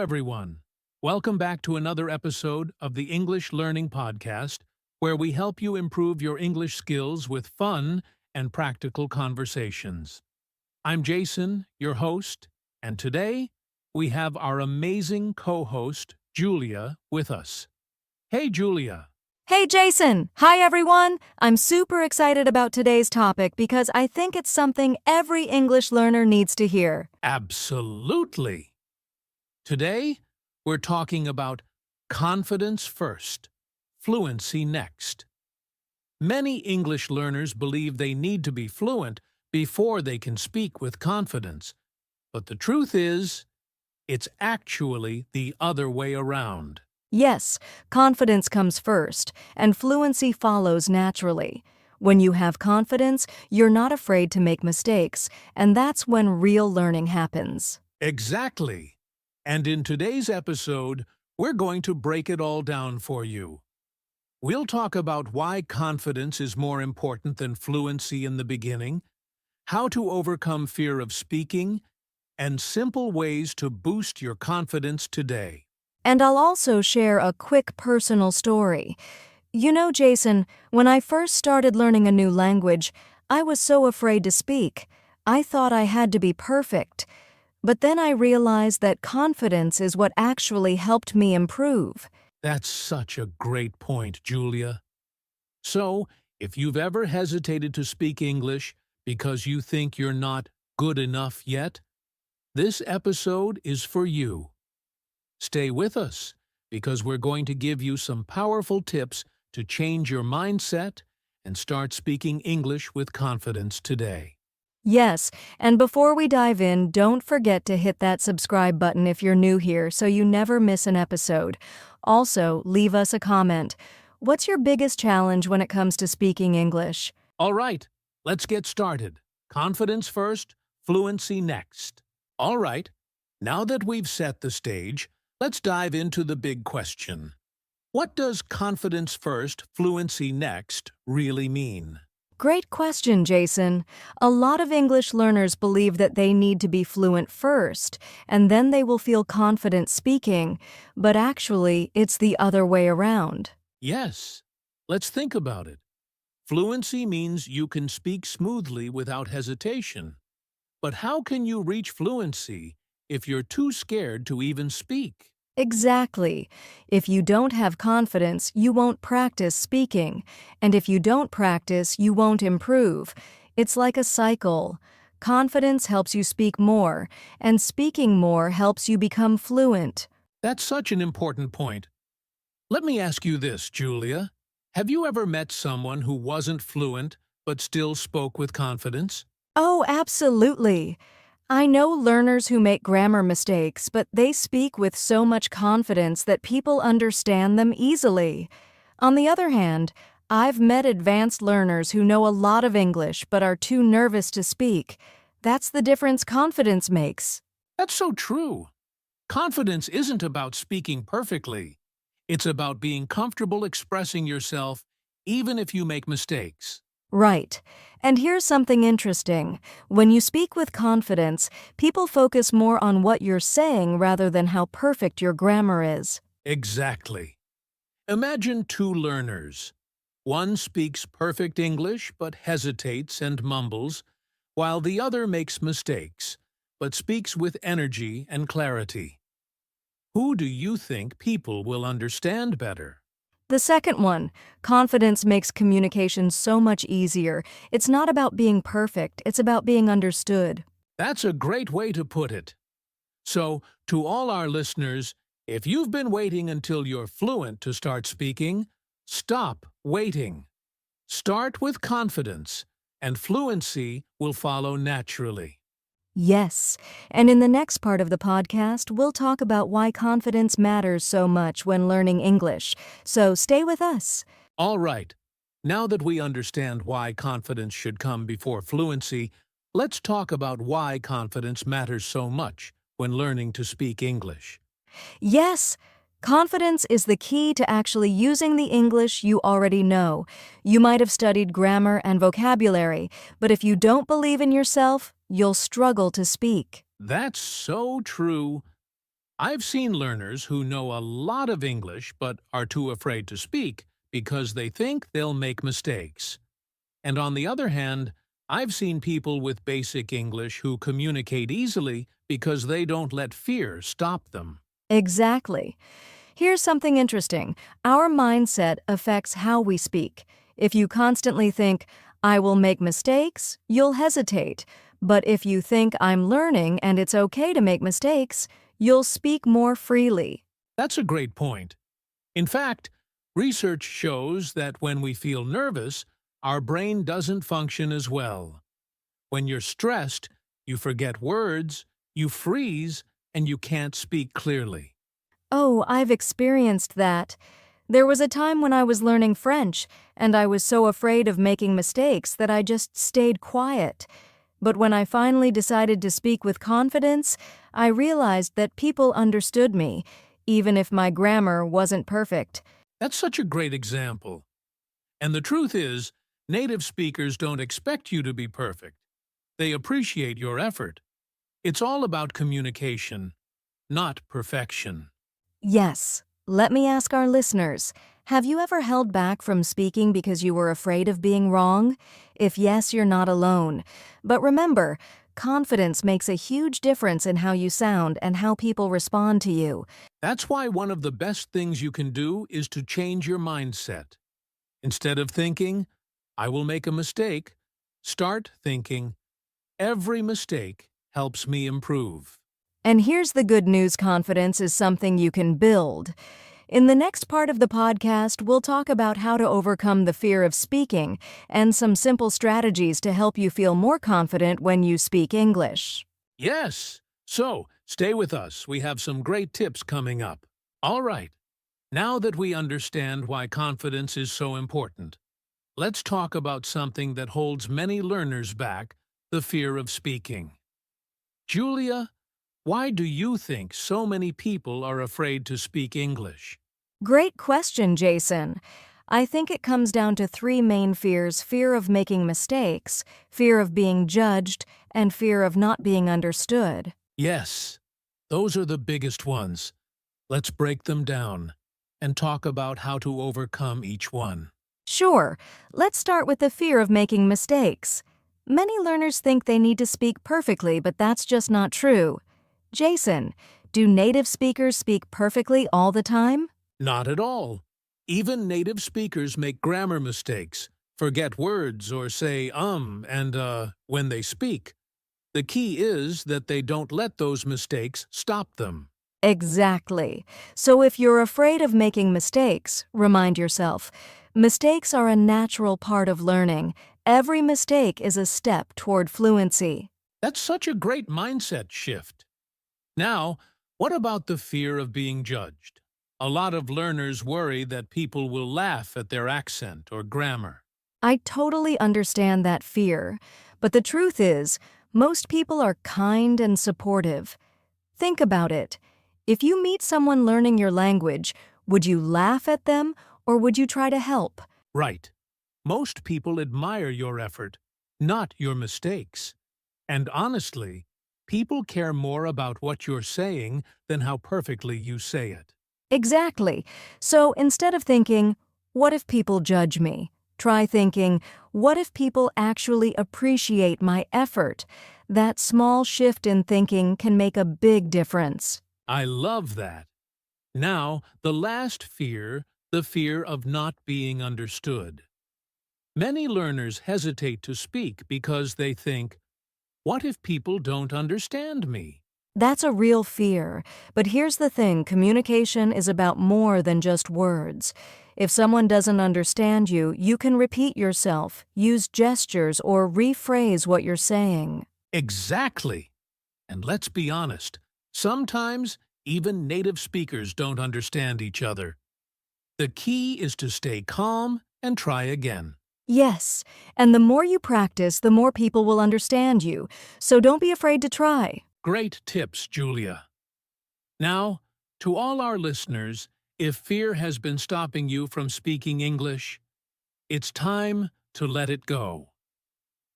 everyone. Welcome back to another episode of the English Learning Podcast, where we help you improve your English skills with fun and practical conversations. I'm Jason, your host, and today we have our amazing co-host, Julia, with us. Hey, Julia. Hey, Jason. Hi, everyone. I'm super excited about today's topic because I think it's something every English learner needs to hear. Absolutely. Today, we're talking about confidence first, fluency next. Many English learners believe they need to be fluent before they can speak with confidence. But the truth is, it's actually the other way around. Yes, confidence comes first, and fluency follows naturally. When you have confidence, you're not afraid to make mistakes, and that's when real learning happens. Exactly. And in today's episode, we're going to break it all down for you. We'll talk about why confidence is more important than fluency in the beginning, how to overcome fear of speaking, and simple ways to boost your confidence today. And I'll also share a quick personal story. You know, Jason, when I first started learning a new language, I was so afraid to speak. I thought I had to be perfect. But then I realized that confidence is what actually helped me improve. That's such a great point, Julia. So, if you've ever hesitated to speak English because you think you're not good enough yet, this episode is for you. Stay with us, because we're going to give you some powerful tips to change your mindset and start speaking English with confidence today. Yes, and before we dive in, don't forget to hit that subscribe button if you're new here so you never miss an episode. Also, leave us a comment. What's your biggest challenge when it comes to speaking English? All right, let's get started. Confidence first, fluency next. All right, now that we've set the stage, let's dive into the big question. What does confidence first, fluency next really mean? Great question, Jason. A lot of English learners believe that they need to be fluent first, and then they will feel confident speaking, but actually, it's the other way around. Yes, let's think about it. Fluency means you can speak smoothly without hesitation. But how can you reach fluency if you're too scared to even speak? Exactly. If you don't have confidence, you won't practice speaking. And if you don't practice, you won't improve. It's like a cycle. Confidence helps you speak more, and speaking more helps you become fluent. That's such an important point. Let me ask you this, Julia. Have you ever met someone who wasn't fluent but still spoke with confidence? Oh, absolutely. I know learners who make grammar mistakes, but they speak with so much confidence that people understand them easily. On the other hand, I've met advanced learners who know a lot of English but are too nervous to speak. That's the difference confidence makes. That's so true. Confidence isn't about speaking perfectly. It's about being comfortable expressing yourself even if you make mistakes. Right. And here's something interesting. When you speak with confidence, people focus more on what you're saying rather than how perfect your grammar is. Exactly. Imagine two learners. One speaks perfect English but hesitates and mumbles, while the other makes mistakes but speaks with energy and clarity. Who do you think people will understand better? The second one, confidence makes communication so much easier. It's not about being perfect, it's about being understood. That's a great way to put it. So, to all our listeners, if you've been waiting until you're fluent to start speaking, stop waiting. Start with confidence, and fluency will follow naturally. Yes, and in the next part of the podcast, we'll talk about why confidence matters so much when learning English. So stay with us. All right, now that we understand why confidence should come before fluency, let's talk about why confidence matters so much when learning to speak English. Yes, confidence is the key to actually using the English you already know. You might have studied grammar and vocabulary, but if you don't believe in yourself, you'll struggle to speak. That's so true. I've seen learners who know a lot of English but are too afraid to speak because they think they'll make mistakes. And on the other hand, I've seen people with basic English who communicate easily because they don't let fear stop them. Exactly. Here's something interesting. Our mindset affects how we speak. If you constantly think, I will make mistakes, you'll hesitate. But if you think I'm learning and it's okay to make mistakes, you'll speak more freely. That's a great point. In fact, research shows that when we feel nervous, our brain doesn't function as well. When you're stressed, you forget words, you freeze, and you can't speak clearly. Oh, I've experienced that. There was a time when I was learning French, and I was so afraid of making mistakes that I just stayed quiet. But when I finally decided to speak with confidence, I realized that people understood me, even if my grammar wasn't perfect. That's such a great example. And the truth is, native speakers don't expect you to be perfect. They appreciate your effort. It's all about communication, not perfection. Yes. Let me ask our listeners, have you ever held back from speaking because you were afraid of being wrong? If yes, you're not alone. But remember, confidence makes a huge difference in how you sound and how people respond to you. That's why one of the best things you can do is to change your mindset. Instead of thinking, I will make a mistake, start thinking, every mistake helps me improve. And here's the good news: confidence is something you can build. In the next part of the podcast, we'll talk about how to overcome the fear of speaking and some simple strategies to help you feel more confident when you speak English. Yes! So, stay with us. We have some great tips coming up. All right. Now that we understand why confidence is so important, let's talk about something that holds many learners back: the fear of speaking. Julia, why do you think so many people are afraid to speak English? Great question, Jason. I think it comes down to three main fears: fear of making mistakes, fear of being judged, and fear of not being understood. Yes, those are the biggest ones. Let's break them down and talk about how to overcome each one. Sure, let's start with the fear of making mistakes. Many learners think they need to speak perfectly, but that's just not true. Jason, do native speakers speak perfectly all the time? Not at all. Even native speakers make grammar mistakes, forget words, or say and when they speak. The key is that they don't let those mistakes stop them. Exactly. So if you're afraid of making mistakes, remind yourself, mistakes are a natural part of learning. Every mistake is a step toward fluency. That's such a great mindset shift. Now, what about the fear of being judged? A lot of learners worry that people will laugh at their accent or grammar. I totally understand that fear, but the truth is, most people are kind and supportive. Think about it. If you meet someone learning your language, would you laugh at them or would you try to help? Right. Most people admire your effort, not your mistakes. And honestly, people care more about what you're saying than how perfectly you say it. Exactly. So instead of thinking, what if people judge me? Try thinking, what if people actually appreciate my effort? That small shift in thinking can make a big difference. I love that. Now, the last fear, the fear of not being understood. Many learners hesitate to speak because they think, what if people don't understand me? That's a real fear. But here's the thing: communication is about more than just words. If someone doesn't understand you, you can repeat yourself, use gestures, or rephrase what you're saying. Exactly. And let's be honest, sometimes even native speakers don't understand each other. The key is to stay calm and try again. Yes, and the more you practice, the more people will understand you. So don't be afraid to try. Great tips, Julia. Now, to all our listeners, if fear has been stopping you from speaking English, it's time to let it go.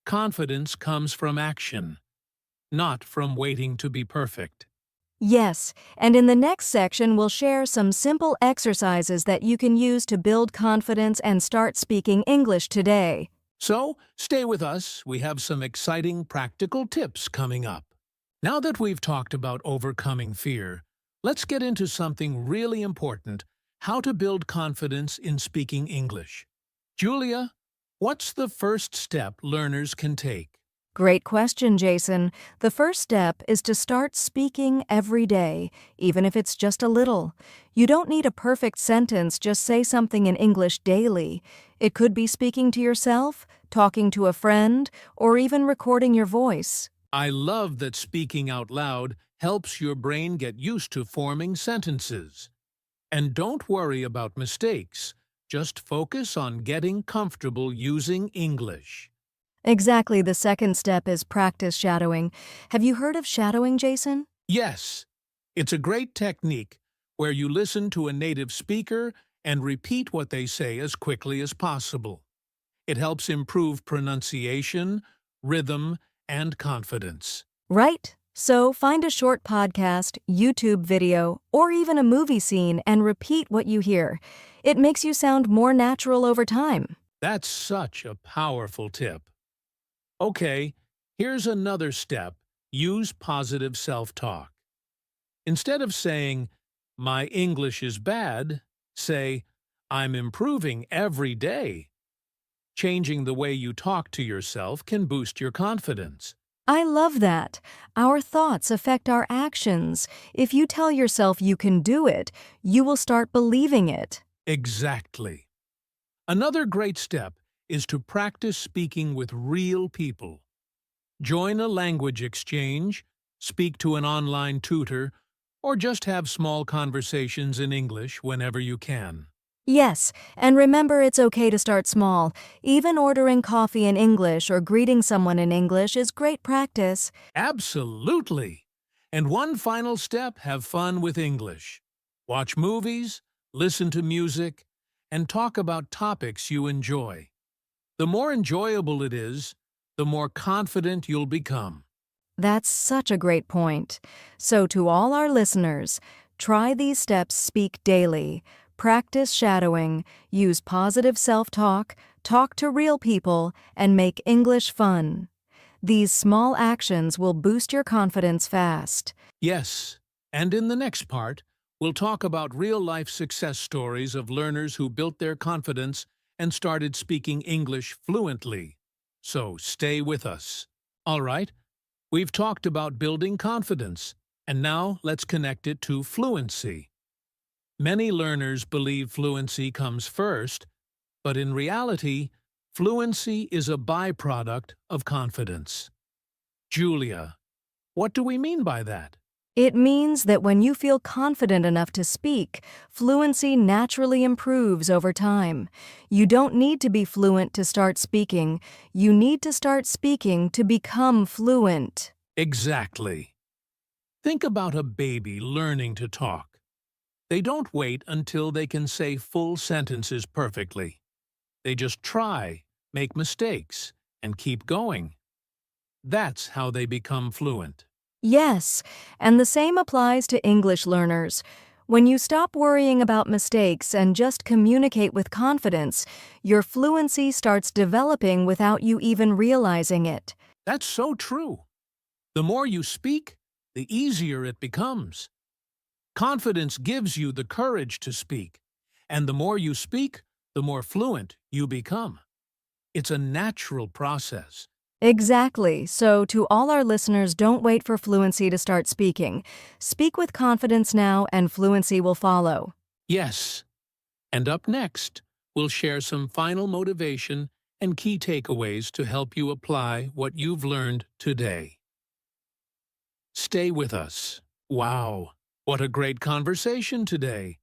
Confidence comes from action, not from waiting to be perfect. Yes, and in the next section, we'll share some simple exercises that you can use to build confidence and start speaking English today. So, stay with us. We have some exciting practical tips coming up. Now that we've talked about overcoming fear, let's get into something really important: how to build confidence in speaking English. Julia, what's the first step learners can take? Great question, Jason. The first step is to start speaking every day, even if it's just a little. You don't need a perfect sentence, just say something in English daily. It could be speaking to yourself, talking to a friend, or even recording your voice. I love that speaking out loud helps your brain get used to forming sentences. And don't worry about mistakes. Just focus on getting comfortable using English. Exactly, the second step is practice shadowing. Have you heard of shadowing, Jason? Yes, it's a great technique where you listen to a native speaker and repeat what they say as quickly as possible. It helps improve pronunciation, rhythm, and confidence. Right. So find a short podcast, YouTube video, or even a movie scene and repeat what you hear. It makes you sound more natural over time. That's such a powerful tip. Okay, here's another step. Use positive self-talk. Instead of saying, "My English is bad," say, "I'm improving every day." Changing the way you talk to yourself can boost your confidence. I love that. Our thoughts affect our actions. If you tell yourself you can do it, you will start believing it. Exactly. Another great step is to practice speaking with real people. Join a language exchange, speak to an online tutor, or just have small conversations in English whenever you can. Yes, and remember it's okay to start small. Even ordering coffee in English or greeting someone in English is great practice. Absolutely! And one final step: have fun with English. Watch movies, listen to music, and talk about topics you enjoy. The more enjoyable it is, the more confident you'll become. That's such a great point. So, to all our listeners, try these steps, speak daily, practice shadowing, use positive self talk, talk to real people, and make English fun. These small actions will boost your confidence fast. Yes, and in the next part, we'll talk about real-life success stories of learners who built their confidence and started speaking English fluently. So stay with us. All right, we've talked about building confidence, and now let's connect it to fluency. Many learners believe fluency comes first, but in reality, fluency is a byproduct of confidence. Julia, what do we mean by that? It means that when you feel confident enough to speak, fluency naturally improves over time. You don't need to be fluent to start speaking. You need to start speaking to become fluent. Exactly. Think about a baby learning to talk. They don't wait until they can say full sentences perfectly. They just try, make mistakes, and keep going. That's how they become fluent. Yes, and the same applies to English learners. When you stop worrying about mistakes and just communicate with confidence, your fluency starts developing without you even realizing it. That's so true. The more you speak, the easier it becomes. Confidence gives you the courage to speak, and the more you speak, the more fluent you become. It's a natural process. Exactly. So, to all our listeners, don't wait for fluency to start speaking. Speak with confidence now, and fluency will follow. Yes. And up next, we'll share some final motivation and key takeaways to help you apply what you've learned today. Stay with us. Wow, what a great conversation today.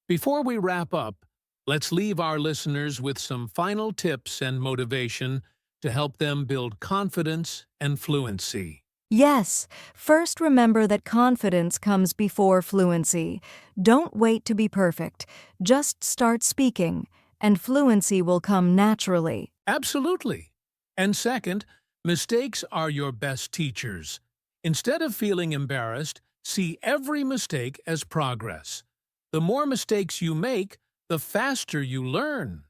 Before we wrap up, let's leave our listeners with some final tips and motivation to help them build confidence and fluency. Yes, first remember that confidence comes before fluency. Don't wait to be perfect. Just start speaking, and fluency will come naturally. Absolutely. And second, mistakes are your best teachers. Instead of feeling embarrassed, See every mistake as progress. The more mistakes you make, the faster you learn.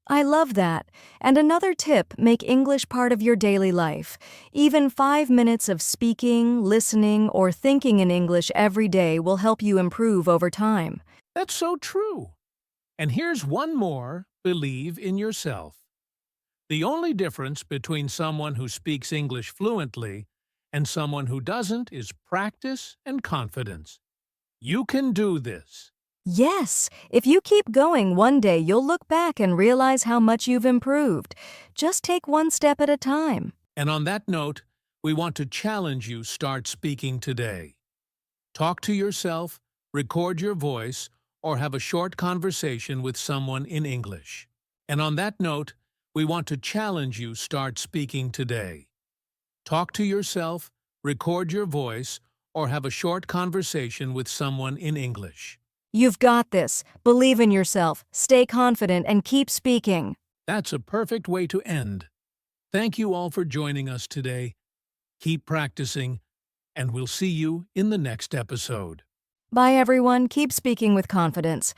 I love that. And another tip, make English part of your daily life. Even 5 minutes of speaking, listening, or thinking in English every day will help you improve over time. That's so true. And here's one more: believe in yourself. The only difference between someone who speaks English fluently and someone who doesn't is practice and confidence. You can do this. Yes, if you keep going, one day you'll look back and realize how much you've improved. Just take one step at a time. And on that note, we want to challenge you: start speaking today. Talk to yourself, record your voice, or have a short conversation with someone in English. And on that note, we want to challenge you: start speaking today. Talk to yourself, record your voice, or have a short conversation with someone in English. You've got this. Believe in yourself, stay confident, and keep speaking. That's a perfect way to end. Thank you all for joining us today. Keep practicing, and we'll see you in the next episode. Bye, everyone. Keep speaking with confidence.